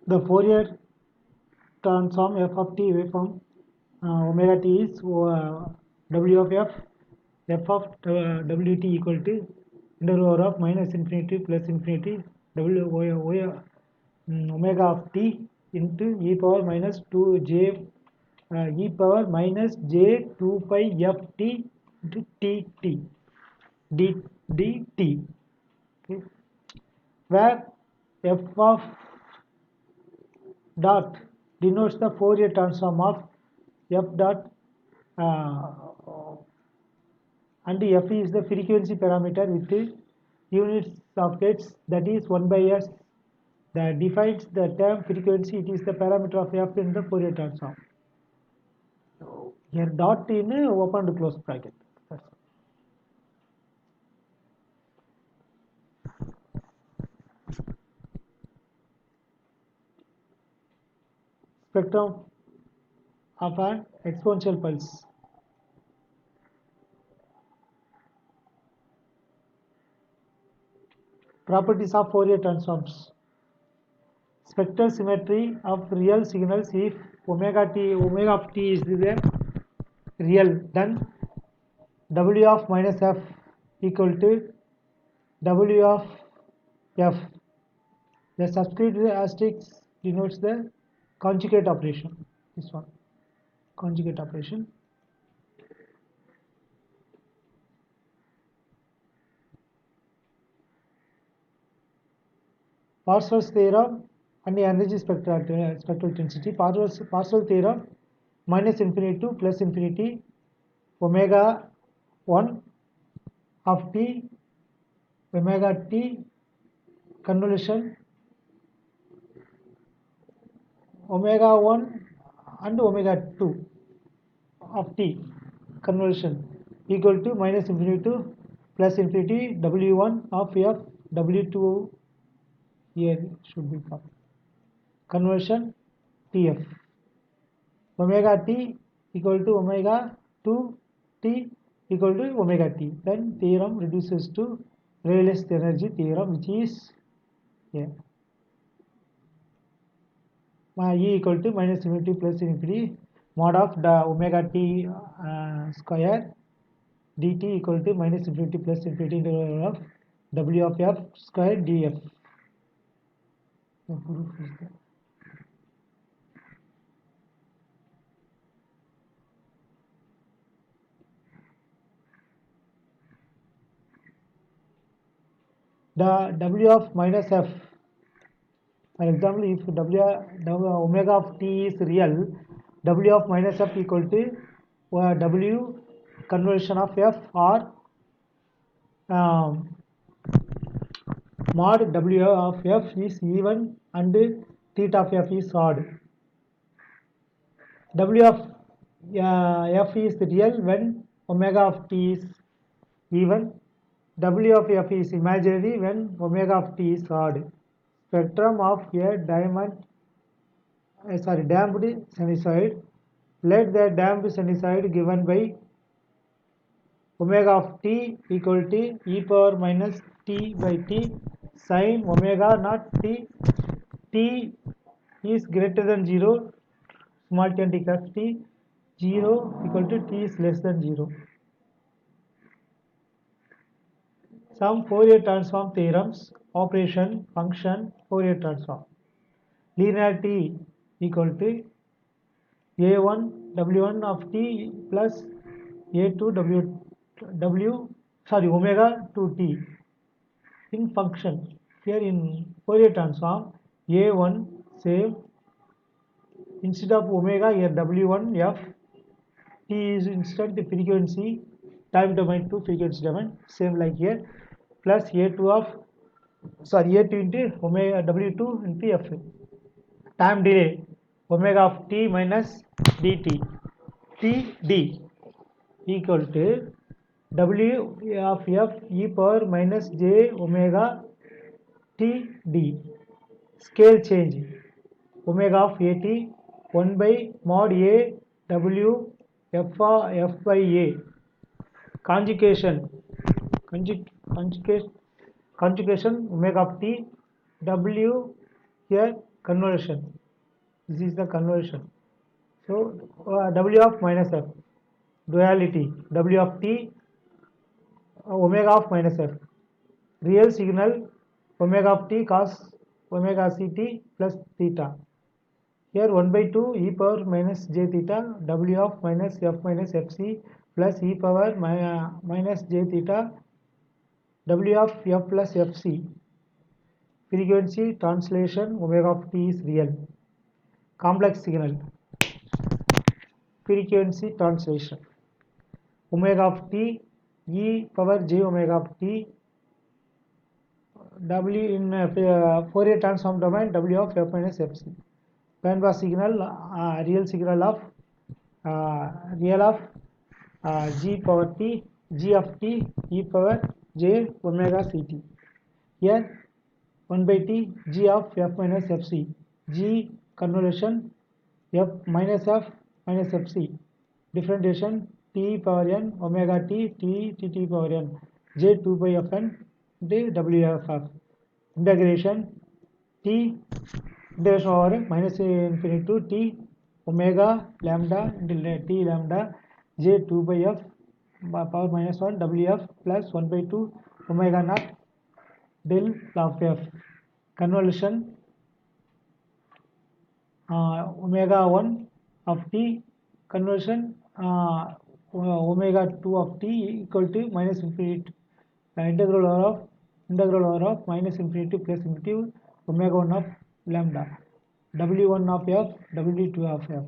The Fourier transform f of t waveform omega t is w of f of wt equal to integral of minus infinity plus infinity omega of t into e power minus 2j e power minus j 2 pi f t into t d dt, okay, where f of dot denotes the Fourier transform of f dot and f is the frequency parameter with units of hertz, that is 1 by s, that defines the term frequency. It is the parameter of f in the Fourier transform. So here dot in open and close bracket. That's all. Spectrum of an exponential pulse. Properties of Fourier transforms. Spectral symmetry of real signals. If omega of t is the real, then w of minus f equal to w of f. The subscript asterisk denotes the conjugate operation. This one, conjugate operation. Parsel's theorem and the energy spectral density. Parcel theorem, minus infinity to plus infinity omega 1 of t omega t convolution omega 1 and omega 2 of t convolution equal to minus infinity to plus infinity w1 of f w2, here should be conversion tf omega t equal to omega 2 t equal to omega t. Then theorem reduces to Rayleigh's energy theorem, which is here. E equal to minus infinity plus infinity mod of the omega t square dt equal to minus infinity plus infinity integral of w of f square df. The proof is there. The w of minus f, for example, if w omega of t is real, w of minus f equal to w conversion of f or mod w of f is even and theta of f is odd. W of f is real when omega of t is even. W of f is imaginary when omega of t is odd. Spectrum of a damped sinusoid. Let the damped sinusoid given by omega of t equal to e power minus t by t sin omega not t. T is greater than 0, small t and t cap t, 0 equal to t is less than 0. Some Fourier transform theorems. Operation function Fourier transform. Linearity equal to a1 w1 of t plus a2 omega 2t. In function, here in Fourier transform, a1 same, instead of omega here w1 f, t is instant frequency, time domain to frequency domain, same like here, plus a2 of a2 into omega w2 into f. Time delay omega of t minus dt, td equal to w of f e power minus j omega td. Scale change omega of at 1 by mod a w f by a. Conjugation omega of t w here conversion. This is the conversion. So W of minus f, duality, W of t, omega of minus f, real signal omega of t cos omega ct plus theta. Here 1 by 2 e power minus j theta, W of minus f minus fc plus e power minus j theta, W of f plus fc. Frequency translation omega of t is real. Complex signal, frequency translation omega of t e power j omega of t, W in Fourier transform domain, W of f minus fc. Bandpass signal, real signal of real of g power t, g of t e power j omega ct. Here 1 by t, g of f minus fc, g convolution f minus f minus fc, differentiation t power n omega t t power n j 2 by fn wff, integration t integration over minus infinity to t omega lambda into t lambda j 2 by f power minus 1 wf plus 1 by 2 omega naught del of f, convolution omega 1 of t, conversion omega 2 of t equal to minus infinity integral over of minus infinity to plus infinity omega 1 of lambda, w1 of f, w2 of f,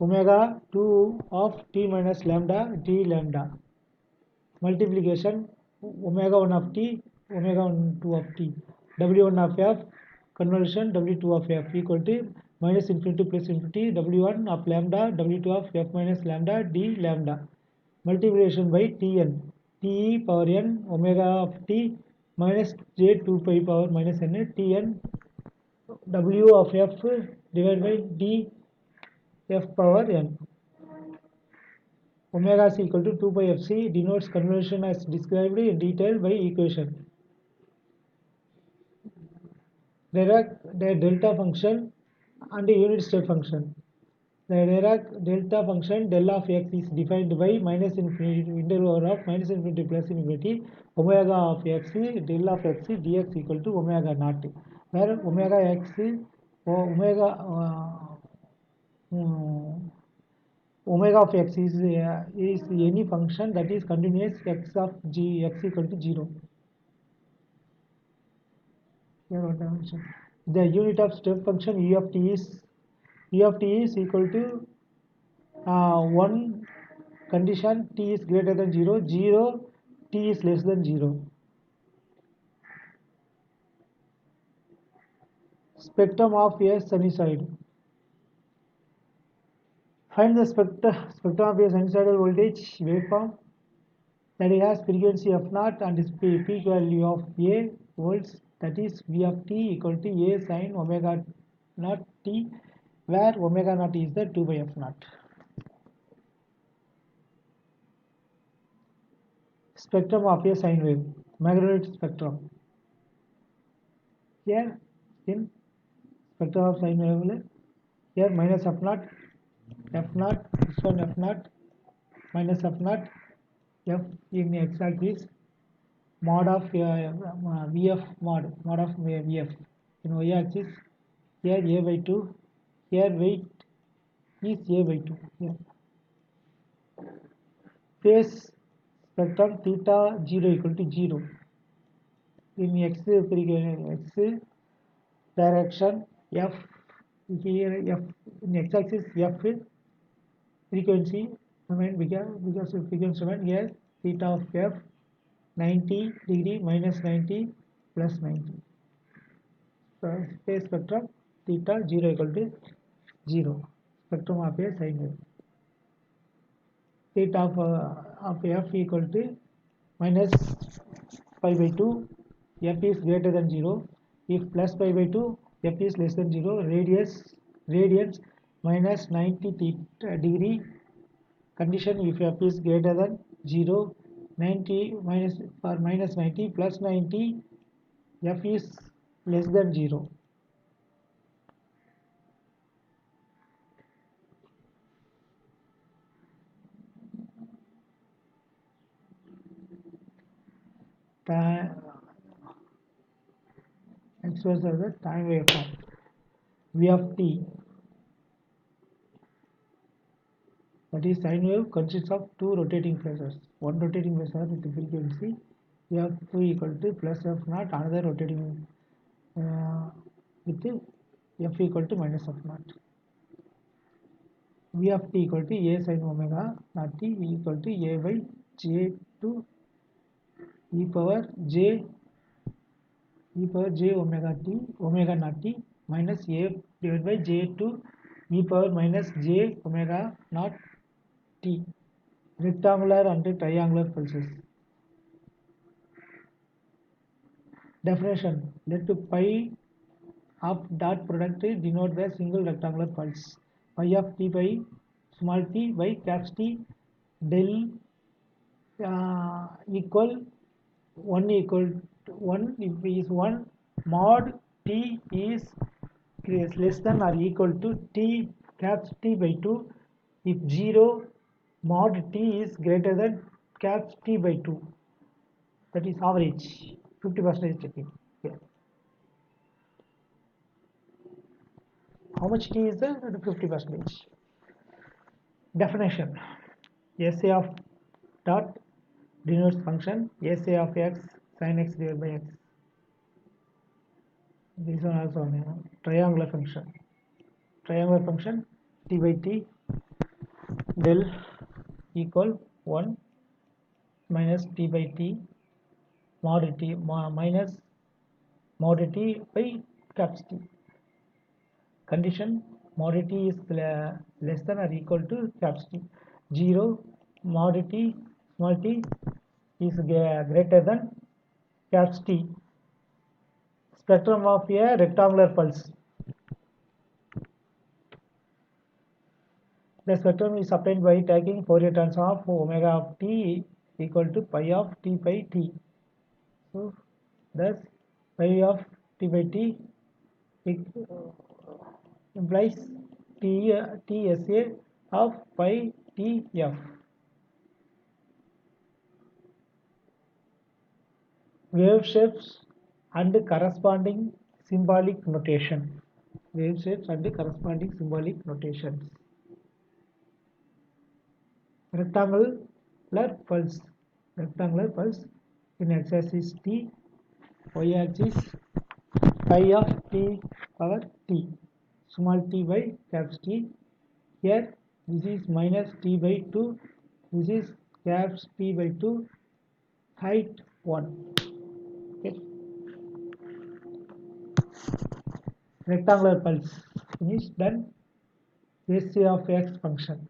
omega 2 of t minus lambda d lambda, multiplication omega 1 of t, omega 1 2 of t, w1 of f, conversion w2 of f equal to minus infinity plus infinity w1 of lambda, w2 of f minus lambda d lambda, multiplication by tn, t power n omega of t minus j 2 pi power minus n tn w of f divided by d f power n. Omega c equal to 2 pi fc denotes conversion as described in detail by equation. Dirac delta function and unit step function. The Dirac delta function del of x is defined by minus infinity integral of minus infinity plus infinity omega of x del of x dx equal to omega naught, where omega x omega omega of x is any function that is continuous x of g x equal to 0. Here what I mentioned. The unit of step function u of t is equal to 1 condition t is greater than 0, 0 t is less than 0. Spectrum of a sinusoid. Find the spectrum of a sinusoidal voltage waveform that it has frequency f naught and peak value of a volts, that is v of t equal to a sin omega naught t, where omega naught is the 2 by f naught. Spectrum of a sine wave, magnetic spectrum. Here in spectrum of sine wave, here minus f naught, this one f naught, minus f naught, f in x axis, mod of vf mod of vf in y axis, here a by 2, here weight is a by 2. Here phase spectrum theta 0 equal to 0 in x direction, f here f in x axis, f frequency domain because of frequency domain, here theta of f 90 degree minus 90 plus 90. So phase spectrum theta 0 equal to 0, spectrum of a sine wave. Theta of f equal to minus pi by 2, f is greater than 0. If plus pi by 2, f is less than 0. Radians minus 90 degree. Condition if f is greater than 0, 90 minus minus 90 plus 90, f is less than 0. time expressed as a time waveform. V of t, that is sine wave, consists of two rotating phases. One rotating phasor with the frequency f equal to plus f naught, another rotating with f equal to minus f naught. V of t equal to a sin omega naught t equal to a by j to e power j omega t omega naught t minus a divided by j to e power minus j omega naught t. Rectangular and triangular pulses. Definition: let pi of dot product denote the single rectangular pulse. Pi of t by small t by caps T del equal 1 equal to 1 if is 1 mod t is less than or equal to t caps T by 2 if 0 mod t is greater than caps T by 2, that is average 50% checking here. How much t is there? 50%. Definition: SA of dot denotes function SA of x sin x divided by x. This one also triangular function. Triangular function t by t del equal 1 minus t by t mod t minus mod t by caps T. Condition: mod t is less than or equal to caps T. 0 mod t small t is greater than caps T. Spectrum of a rectangular pulse. The spectrum is obtained by taking Fourier transform of omega of t equal to pi of t by t. So, thus pi of t by t implies TSA of pi TF. Wave shapes and corresponding symbolic notation. Wave shapes and corresponding symbolic notations. Rectangular pulse. Rectangular pulse in x-axis t, y-axis pi of t power t, small t by caps T. Here this is minus t by 2, this is caps T by 2, height 1. Okay. Rectangular pulse is done. SA of x function.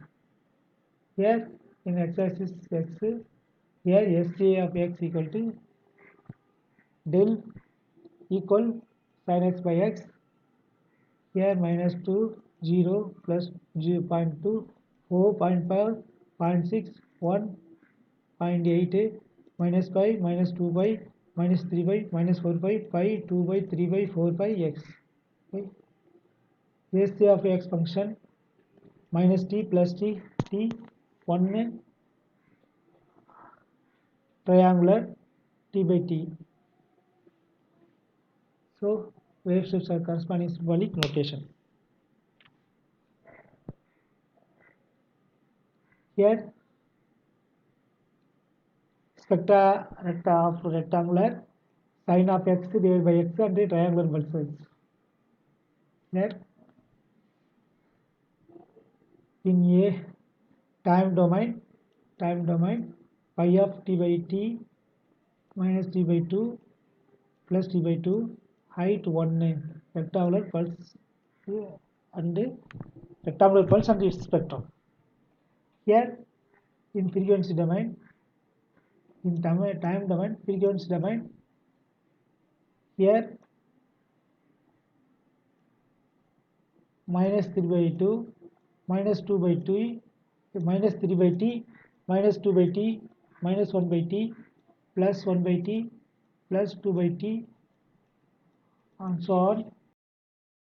Here in x-axis x, here SA of x equal to del equal sin x by x. Here minus 2, 0, plus 0, 0.2, 4, 0.5, 0.6, 1, 0.8, minus pi, minus 2 by, minus 3 by, minus 4 by, pi, 2 by, 3 by, 4 by x. Okay. SA of x function minus t plus t, t 1 triangular t by t. So wave shapes are corresponding symbolic notation. Here spectra of rectangular sin of x divided by x and the triangular pulses. Here in a time domain pi of t by t minus t by 2 plus t by 2 height 1 rectangular pulse and rectangular pulse and its spectrum. Here in frequency domain, in time domain, frequency domain, here minus 3 by 2, minus 2 by 2, minus 3 by t, minus 2 by t, minus 1 by t, plus 1 by t, plus 2 by t, and so on.